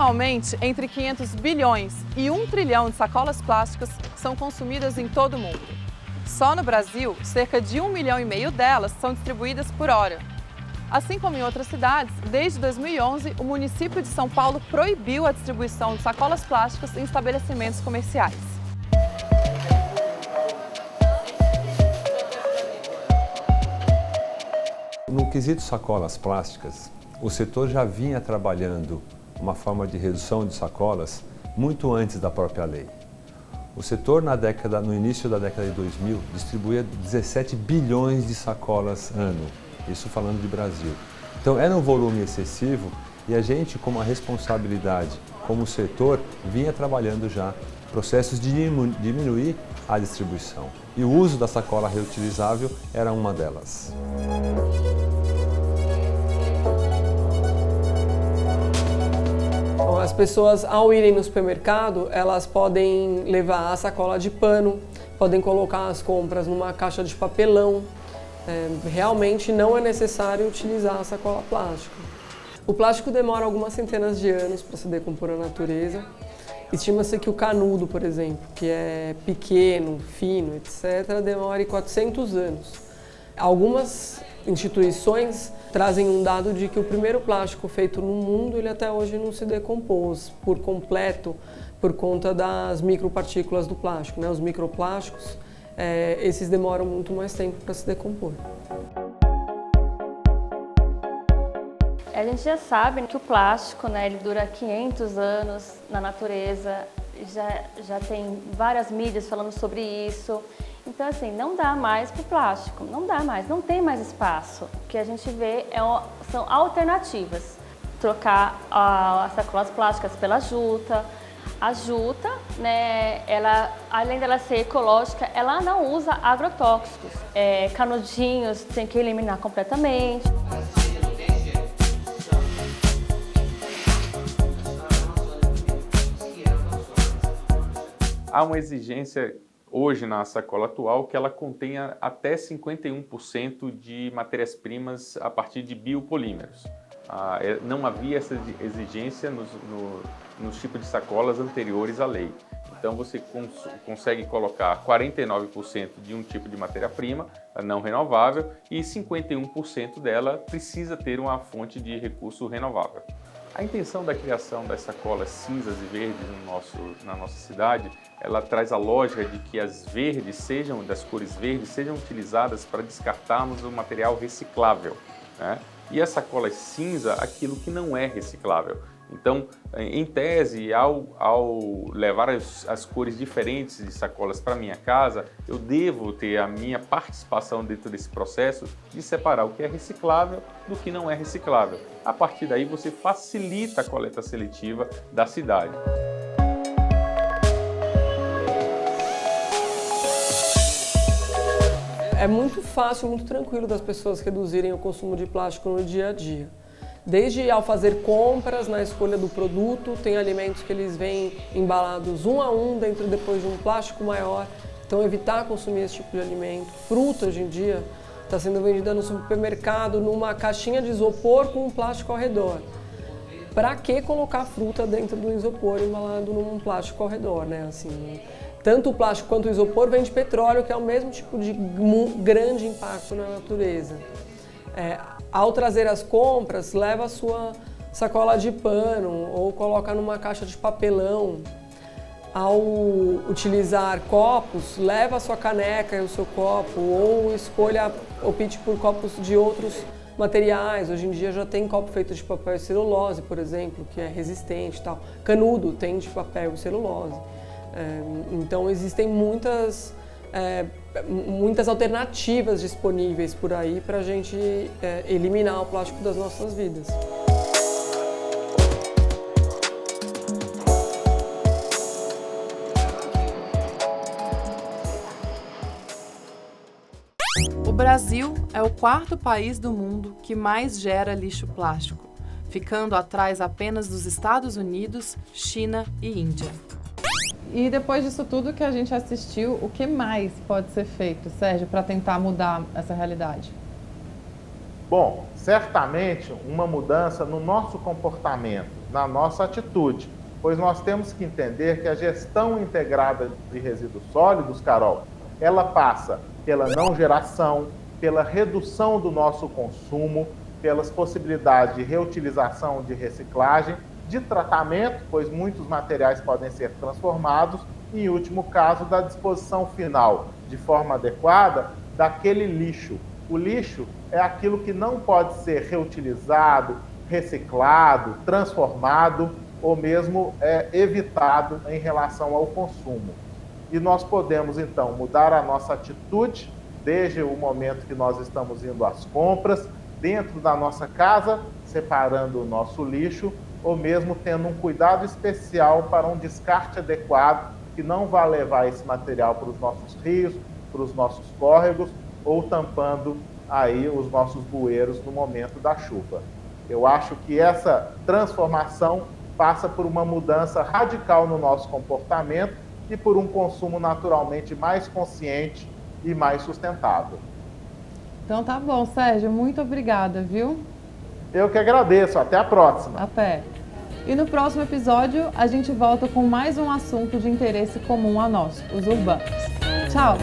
Anualmente, entre 500 bilhões e 1 trilhão de sacolas plásticas são consumidas em todo o mundo. Só no Brasil, cerca de 1,5 milhão delas são distribuídas por hora. Assim como em outras cidades, desde 2011, o município de São Paulo proibiu a distribuição de sacolas plásticas em estabelecimentos comerciais. No quesito sacolas plásticas, o setor já vinha trabalhando uma forma de redução de sacolas muito antes da própria lei. O setor, no início da década de 2000, distribuía 17 bilhões de sacolas ano, isso falando de Brasil. Então era um volume excessivo e a gente, com uma responsabilidade como setor, vinha trabalhando já processos de diminuir a distribuição. E o uso da sacola reutilizável era uma delas. As pessoas, ao irem no supermercado, elas podem levar a sacola de pano, podem colocar as compras numa caixa de papelão. Realmente não é necessário utilizar a sacola plástica. O plástico demora algumas centenas de anos para se decompor na natureza. Estima-se que o canudo, por exemplo, que é pequeno, fino, etc., demore 400 anos. Algumas instituições trazem um dado de que o primeiro plástico feito no mundo, ele até hoje não se decompôs por completo por conta das micropartículas do plástico, né? Os microplásticos, esses demoram muito mais tempo para se decompor. A gente já sabe que o plástico, né, ele dura 500 anos na natureza, já tem várias mídias falando sobre isso. Então, assim, não dá mais para o plástico, não dá mais, não tem mais espaço. O que a gente vê são alternativas. Trocar as sacolas plásticas pela juta. A juta, né, ela, além dela ser ecológica, ela não usa agrotóxicos. Canudinhos tem que eliminar completamente. Há uma exigência hoje na sacola atual que ela contenha até 51% de matérias-primas a partir de biopolímeros. Não havia essa exigência nos tipos de sacolas anteriores à lei. Então você consegue colocar 49% de um tipo de matéria-prima não renovável e 51% dela precisa ter uma fonte de recurso renovável. A intenção da criação das sacolas cinzas e verdes na nossa cidade, ela traz a lógica de que das cores verdes sejam utilizadas para descartarmos o material reciclável, né? E a sacola cinza, aquilo que não é reciclável. Então, em tese, ao levar as cores diferentes de sacolas para minha casa, eu devo ter a minha participação dentro desse processo de separar o que é reciclável do que não é reciclável. A partir daí, você facilita a coleta seletiva da cidade. É muito fácil, muito tranquilo das pessoas reduzirem o consumo de plástico no dia a dia. Desde ao fazer compras, na escolha do produto, tem alimentos que eles vêm embalados um a um depois de um plástico maior, então evitar consumir esse tipo de alimento. Fruta hoje em dia está sendo vendida no supermercado numa caixinha de isopor com um plástico ao redor. Para que colocar fruta dentro do isopor embalado num plástico ao redor, né? Assim, tanto o plástico quanto o isopor vem de petróleo, que é o mesmo tipo de grande impacto na natureza. Ao trazer as compras, leva a sua sacola de pano ou coloca numa caixa de papelão. Ao utilizar copos, leva a sua caneca e o seu copo ou opte por copos de outros materiais. Hoje em dia já tem copo feito de papel e celulose, por exemplo, que é resistente e tal. Canudo tem de papel e celulose. Então existem muitas alternativas disponíveis por aí para a gente eliminar o plástico das nossas vidas. O Brasil é o quarto país do mundo que mais gera lixo plástico, ficando atrás apenas dos Estados Unidos, China e Índia. E depois disso tudo que a gente assistiu, o que mais pode ser feito, Sérgio, para tentar mudar essa realidade? Bom, certamente uma mudança no nosso comportamento, na nossa atitude, pois nós temos que entender que a gestão integrada de resíduos sólidos, Carol, ela passa pela não geração, pela redução do nosso consumo, pelas possibilidades de reutilização, de reciclagem, de tratamento, pois muitos materiais podem ser transformados, e, em último caso, da disposição final, de forma adequada, daquele lixo. O lixo é aquilo que não pode ser reutilizado, reciclado, transformado ou mesmo evitado em relação ao consumo. E nós podemos, então, mudar a nossa atitude desde o momento que nós estamos indo às compras, dentro da nossa casa, separando o nosso lixo, ou mesmo tendo um cuidado especial para um descarte adequado, que não vai levar esse material para os nossos rios, para os nossos córregos, ou tampando aí os nossos bueiros no momento da chuva. Eu acho que essa transformação passa por uma mudança radical no nosso comportamento e por um consumo naturalmente mais consciente e mais sustentável. Então tá bom, Sérgio, muito obrigada, viu? Eu que agradeço, até a próxima. Até. E no próximo episódio a gente volta com mais um assunto de interesse comum a nós, os urbanos. Tchau!